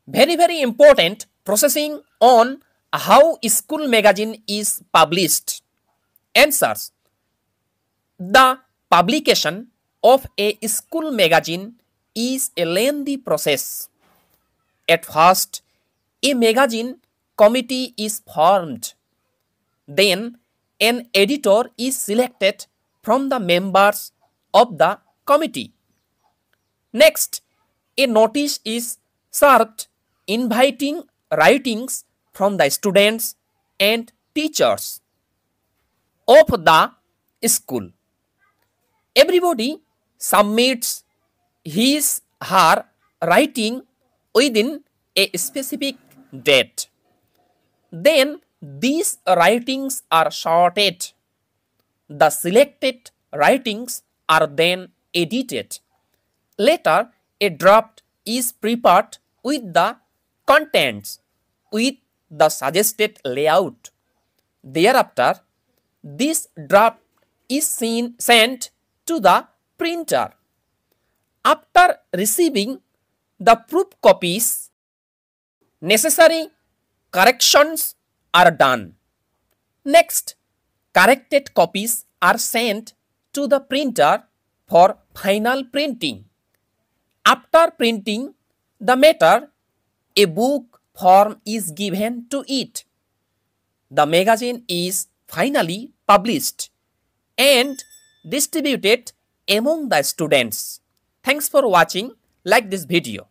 Very important processing on how school magazine is published. Answers. The publication of a school magazine is a lengthy process. At first, a magazine committee is formed. Then, an editor is selected from the members of the committee. Next, a notice is served inviting writings from the students and teachers of the school. Everybody submits his her writing within a specific date. Then these writings are sorted. The selected writings are then edited. Later, a draft is prepared with the contents with the suggested layout. Thereafter, this draft is sent to the printer. After receiving the proof copies, necessary corrections are done. Next, corrected copies are sent to the printer for final printing. After printing the matter, a book form is given to it. The magazine is finally published and distributed among the students. Thanks for watching. Like this video.